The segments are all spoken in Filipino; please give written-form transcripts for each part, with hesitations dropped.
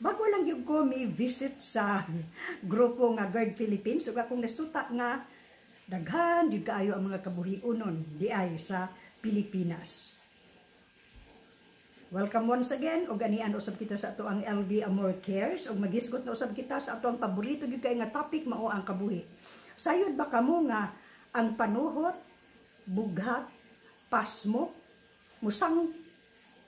bago lang yung ko may visit sa grupo nga Guard Philippines, ug akong nasuta nga daghan gyud kaayo ang mga kabuhiunon di ay sa Pilipinas. Welcome once again, og ganian usab kita sa ato ang LD Amor Cares, og magisgot na usab kita sa ato ang paborito gyud kay nga topic mao ang kabuhi. Sayod ba kamo nga ang panuhot, bughat, pasmo,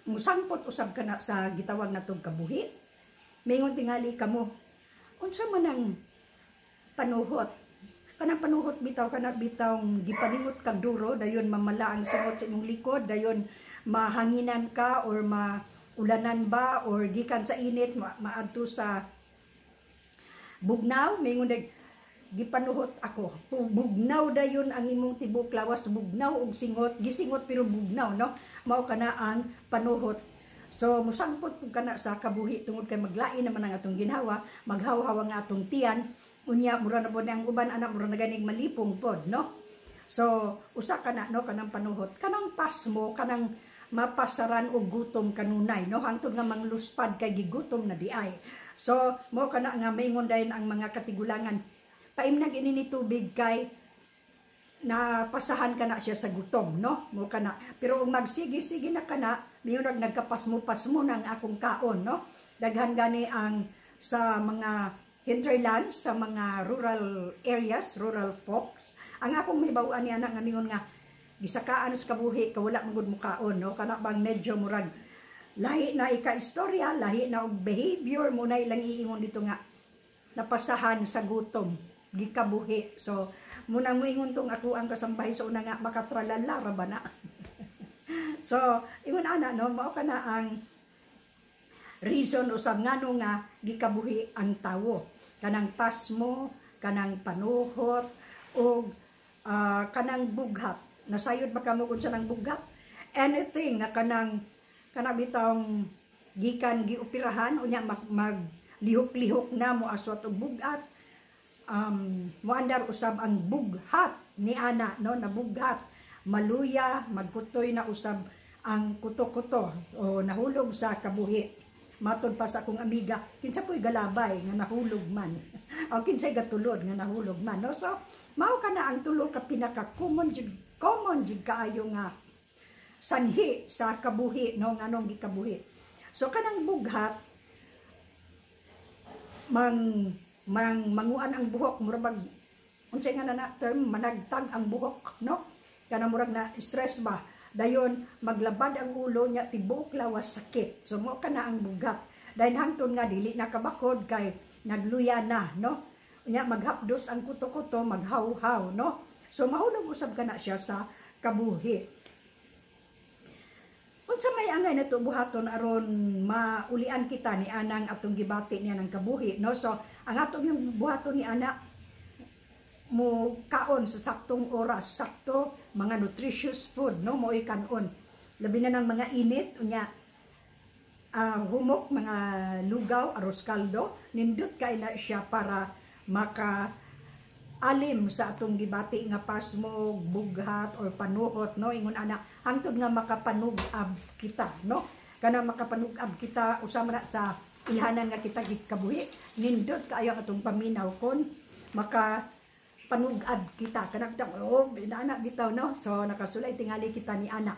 musangpot usab kana sa gitawag natong kabuhi? Mayngon tingali kamo, unsa man ang panuhot? Kanang panuhot bitaw kana bitawng gipaningot kag duro, dayon mamala ang singot sa imong likod, dayon mahanginan ka or maulanan ba or gikan sa init maadto sa bugnaw. Mayngon gipanuhot ako, bugnaw dayon ang imong tibok lawas, bugnaw og singot, gisingot pero bugnaw, no? Mao kana ang panuhot. So musangpot pud kana sa kabuhi tungod kay maglain naman ang atong ginhawa, maghaw-haw ang atong tiyan, unya mura na pod ang uban anak mura na ganing malipong pod, no? So usa kana no kanang panuhot, kanang pasmo, kanang mapasaran og gutom kanunay, no? Hangtod nga mangluspad kay gigutom na diay. So mo kana nga maingon dayon ang mga katigulangan, paimnag ini ni tubig kay napasahan kana siya sa gutom, no? Mo kana. Pero kung magsigi-sige na kana, mayunag nagkapasmo-pasmo ng akong kaon, no? Daghan gani ang sa mga hinterlands, sa mga rural areas, rural folks. Ang akong mahibaw-an ni anak nga mingon nga gisakaan sa kabuhi kawala magud mo kaon, no? Kana bang medyo murag lahi na ika-istorya, lahi na og behavior mo na ilang iingon dito nga napasahan sa gutom, gikabuhi. So muna mo ingon tong ako ang kasambahay so una nga makatralala ra ba na. So ingon ana no mao kana ang reason usab ngano nga gikabuhi ang tawo, kanang pasmo, kanang panuhot o kanang bughat. Nasayod ba kamo unsa nang bughat? Anything na kanang bitawng gikan gioperahan unya maglihok-lihok na mo aswat og bugat. Muandar usab ang bughat ni ana, no? Nabughat, maluya, magkutoy na usab ang kuto-kuto o nahulog sa kabuhi. Matod pa sa akong amiga, kinsa po'y galabay nga nahulog man. O kinsay gatulod nga nahulog man, no? So mao kana ang tulo ka pinaka-common jud kaayo nga sanhi sa kabuhi, no? Nganong gikabuhi. So kanang bughat manguan ang buhok, murag unsay nga na term, managtag ang buhok, no? Kana murag na stress ba, dayon maglabad ang ulo nya tibuok lawas sakit. So mo kana ang bughat. Dayon hangtod nga dili nakabakod kay nagluya na, no? Unya maghapdos ang kuto-kuto, maghaw-haw, no? So mahulog usab kana siya sa kabuhi. Unsa may angay nato buhaton aron maulian kita ni anang atong gibati niya ng kabuhi, no? So ang atong yung buhaton ni ana mo kaon sa saktong oras, sakto mga nutritious food, no? Mo ikanon labi na ng mga init unya humok, mga lugaw, arroz caldo, nindot kay na siya para maka alim sa atong gibati nga pasmo, bughat or panuhot, no? Ingon ana hangtod nga makapanug-ab kita, no? Kana makapanug-ab kita usama na sa ilhanan nga kita gikabuhi, nindot kaayo atong paminaw kon maka panug-ab kita. Kana kita ana bitaw, no? So nakasulay tingali kita ni ana.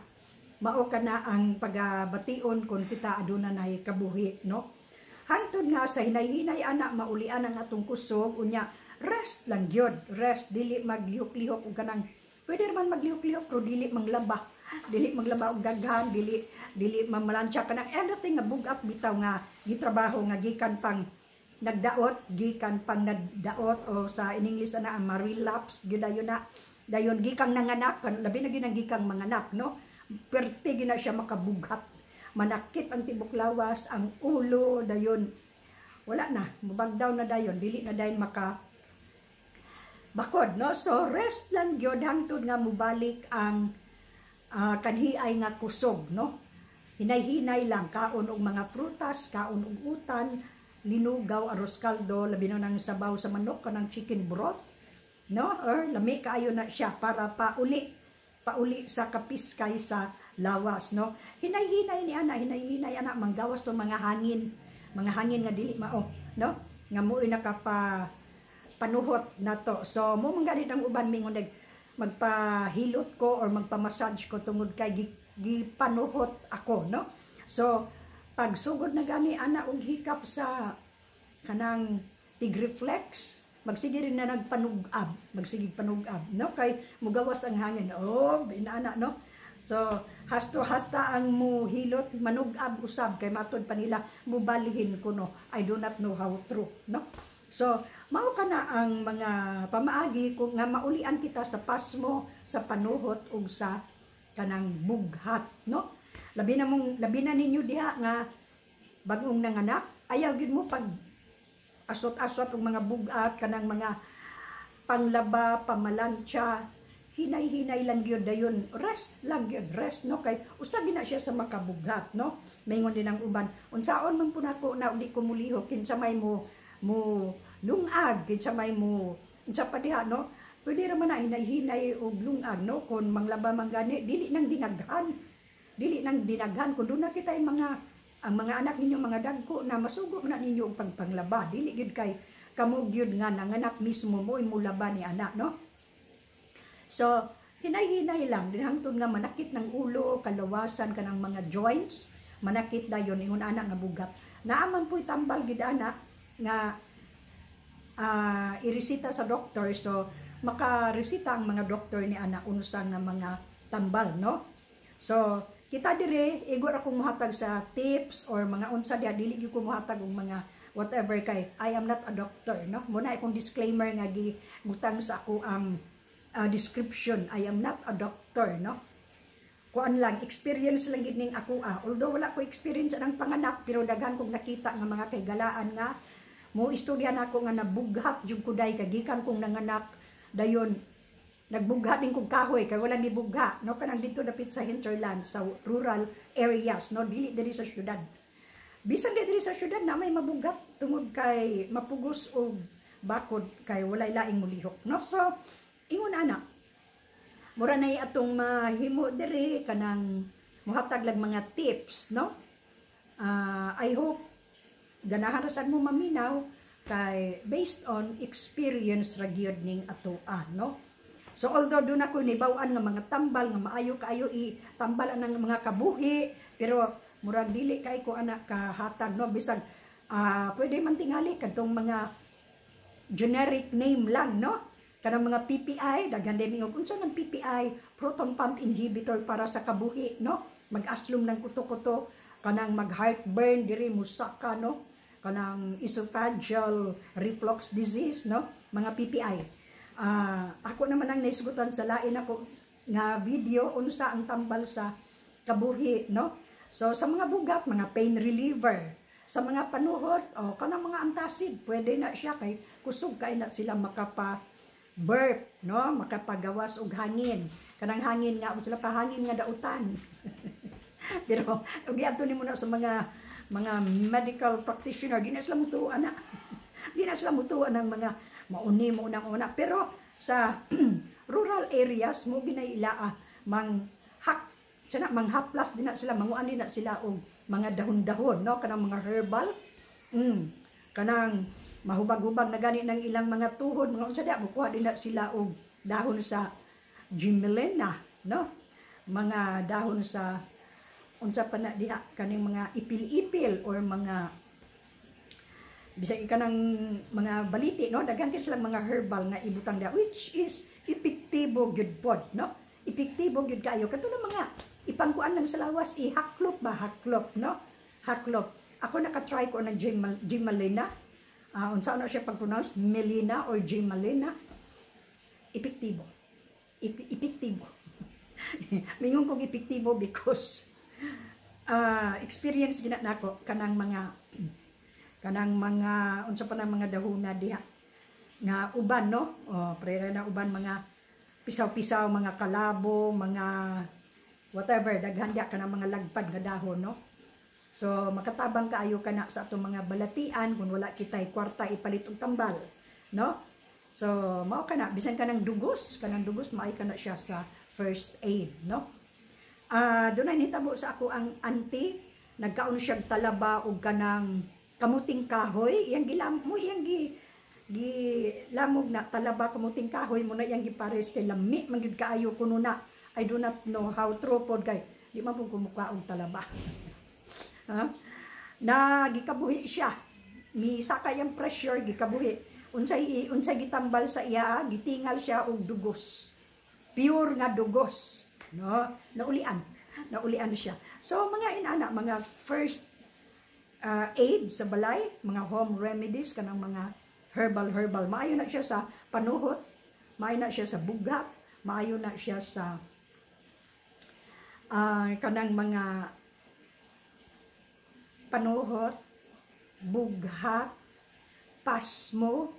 Mao kana ang pagabation kon kita aduna nay kabuhi, no? Hangtod nga sa hinay-hinay ana maulian ang atong kusog unya rest lang gyud, rest, dili maglihok-lihok og kanang pwede man maglihok-lihok pero dili manglaba, og daghan, dili mamalansya kanang anything nga bug-up bitaw nga gitrabaho nga gikan pang nagdaot, gikan pang nagdaot o sa in English ana ang relapse gyud dayon gikang nanganak, labi na gyud gikang manganak, no? Perte gyud na siya makabughat, manakit ang tibok lawas, ang ulo, dayon wala na, mabagdaw na dayon, dili na dayon maka bakod, no? So rest lang gyud hangtod nga mubalik ang kanhiay nga kusog, no? Hinay-hinay lang, kaon og mga prutas, kaon og utan, linugaw, arroz caldo, labi na ng sabaw sa manok, kanang chicken broth, no? Or lami kaayo na siya para pauli sa kapiskay sa lawas, no? Hinay-hinay ni ana, hinay-hinay ana manggawas to mga hangin mga hangin nga dili mao, no? Nga mo'y nakapa panuhot na to. So mo man ganit ang uban mingon magpahilot ko or magpa-massage ko tungod kay gipanuhot ako, no? So pag sugod na gani ana og hikap sa kanang tig-reflex, magsige rin na nagpanugab, magsige panugab, no? Kay mugawas ang hangin. Oh, inaana, no? So hasta ang muhilot manugab usab kay matod pa nila mubalihin ko, no? I do not know how true, no? So mao kana ang mga pamaagi kung nga maulian kita sa pasmo, sa panuhot ug sa kanang bughat, no? Labi na ninyo diha nga bagong nanganak, ayaw gid mo pag asot-asot og mga bugat kanang mga panglaba, pamalansya, hinay-hinay lang gyud dayon, rest lang gyud, rest, no? Kay usa gina siya sa makabugat, no? Maingon din ang uban, unsaon man pud nako na uli ko mulihok kinsa may mo lungag, kinsa may mo unsa pa diha, no? Pwede ra man na hinay-hinay og lungag, no? Kun manglaba man gani dili nang dinaghan kun doon na kita ang mga anak ninyo mga dagko na masugo na ninyo og pagpanglaba, dili gyud kay kamo gyud nga nanganak mismo mo imulaba ni anak, no? So hinay-hinay lang din hangtod nga manakit ng ulo, kalawasan kanang mga joints, manakit dayon ingon anak nga bugat. Naaman po'y tambal gid anak nga iresita sa doktor, so makaresita ang mga doktor ni anak unsa nga mga tambal, no? So kita dire igor akong muhatag sa tips or mga unsa dia, dili gyud ko muhatag og mga whatever kay I am not a doctor, no? Muna akong disclaimer nga gibutang sa ako ang description, I am not a doctor, no? Kuan lang, experience lang gid ning ako although wala ko experience ng panganak pero daghan kong nakita nga mga kaygalaan nga mo istorya nako nga nabughat jud ko day kagikan kong nanganak dayon nagbugha din kong kahoy kay wala ni bugha, no? Kanang dito dapit sa hinterland sa rural areas, no? Dili sa syudad. Bisan diri sa syudad na may mabughat tungod kay mapugos og bakod kay walay laing mulihok, no? So ingon ana mura na atong mahimo diri kanang muhatag lang mga tips, no? I hope ganahan ra sad mo maminaw kay based on experience ra gyud ning atoa, no? So although doon ako nibaw-an nga mga tambal nga maayo kaayo i-tambal ang mga kabuhi, pero murag dili kay ko anak kahatag, no? Bisag pwede man tingali kadtong mga generic name lang, no? Kanang mga PPI, daghan din og unsa man PPI, proton pump inhibitor para sa kabuhi, no? Mag-aslom ng kuto-kuto, kanang mag-heartburn diri musaka, no? Kanang esophageal reflux disease, no? Mga PPI. Ako naman ang naisgutan sa lain ako nga video unsa ang tambal sa kabuhi, no? So sa mga bugat, mga pain reliever, sa mga panuhot, kanang mga antacid, pwede na siya kay kusog kay na sila makapa-burp, no? Makapagawas og hangin. Kanang hangin nga sila pa hangin nga dautan. Pero ug ato nimo na sa mga medical practitioner, di na sila mutuan na. Di na sila mutuan ng mga mauni mo unang-una, pero sa rural areas mo ginaiila manghaplas din na sila, manguan din na sila og mga dahon-dahon, no? Kanang mga herbal, kanang mahubag-hubag na gani ng ilang mga tuhod, mga unsa dia bukuha din na sila og dahon sa gimmelina, no? Mga dahon sa unsa pa na diha kaning mga ipil-ipil or mga bisag ka ng mga baliti, no? Daghan kay silang mga herbal nga ibutang da, which is epektibo gyud pod, no? Epektibo gyud kayo katulad mga ipangkuan lang sa lawas, haklop, no? Haklop. Ako naka-try ko ng gimmelina. Unsa na siya pag-pronounce? Melina or gimmelina. Epektibo. Epektibo. Mingon kong epektibo because experience gina nako kanang mga unsa pa na mga dahuna diha nga uban, no? Prera na uban mga pisaw-pisaw, mga kalabo, mga whatever, daghan diha kanang mga lagpad nga dahon, no? So makatabang kaayo kana sa atong mga balatian kung wala kitay kwarta ipalit og tambal, no? So mao kana bisan kanang dugos maay kana siya sa first aid, no? Dunay nitabo sa ako ang auntie, nagkaon siya talaba og kanang kamuting kahoy, iyang gilam mo iyang gilamog na talaba kamuting kahoy mo na iyang gipares kay lami man gid kaayo kuno na. I do not know how true pod kay di man pud kumukha og talaba. Ha? Na gikabuhi siya. Misaka yang pressure gikabuhi. Unsay gitambal sa iya, gitingal siya og dugos. Pure nga dugos, no? Naulian siya. So mga inana, mga first aid sa balay, mga home remedies kanang mga herbal. Maayo na siya sa panuhot, maayo na siya sa bugat, maayo na siya sa kanang mga panuhot, bughat, pasmo,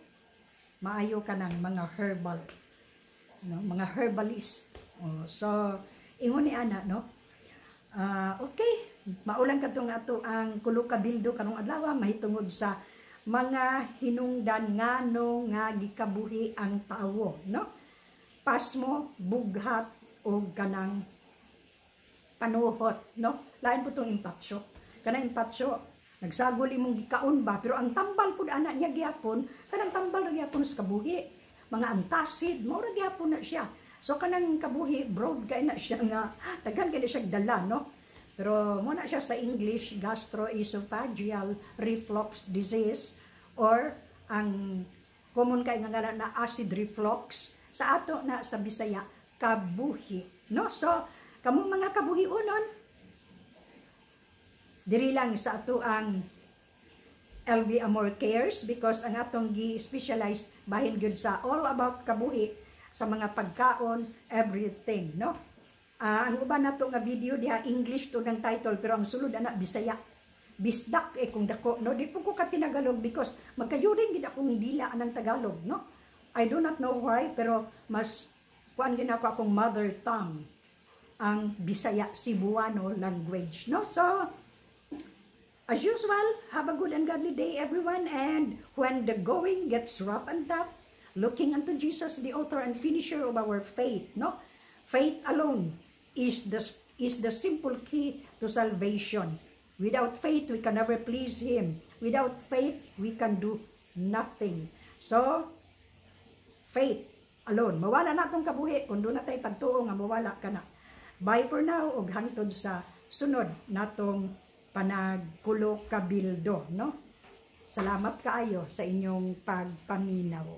maayo kanang mga herbal, no? Mga herbalist. So ingon ni ana, no? Okay, maulang katong ato ang kulo ka bildo kanong adlaw mahitungod sa mga hinungdan ngano nga gikabuhi ang tawo, no? Pasmo, bughat o kanang panuhot, no? Lain po itong impatsyo. Kanang impatsyo, nagsagol imong gikaon ba, pero ang tambal pud ana niya gihapon, kanang tambal ra gihapon sa kabuhi, mga antacid, mao ra gihapon na siya. So kanang kabuhi broad kay na siya nga daghan kay siya dala, no? Pero mo na siya sa English gastroesophageal reflux disease or ang common kay nga ngalan na acid reflux, sa ato na sa Bisaya kabuhi, no? So kamo mga kabuhi-unon diri lang sa ato ang LV Amor Cares, because ang atong gi-specialize bahin gyud sa all about kabuhi, sa mga pagkaon, everything, no? Ang uban nato nga video diha English to ng title, pero ang sulod ana Bisaya. Bisdak kung dako, no? Di po ko ka tinagalog because magkayuring gid akong dila anang Tagalog, no? I do not know why, pero mas kuan gid ako akong mother tongue ang Bisaya Cebuano language, no? So as usual, have a good and godly day everyone, and when the going gets rough and tough, looking unto Jesus, the author and finisher of our faith, no? Faith alone is the simple key to salvation. Without faith, we can never please Him. Without faith, we can do nothing. So, faith alone. Mawala na itong kabuhi. Kung doon na tayo pagtuo nga, mawala ka na. Bye for now, og hangtod sa sunod natong panagkulo kabildo, no? Salamat kaayo sa inyong pagpaminaw.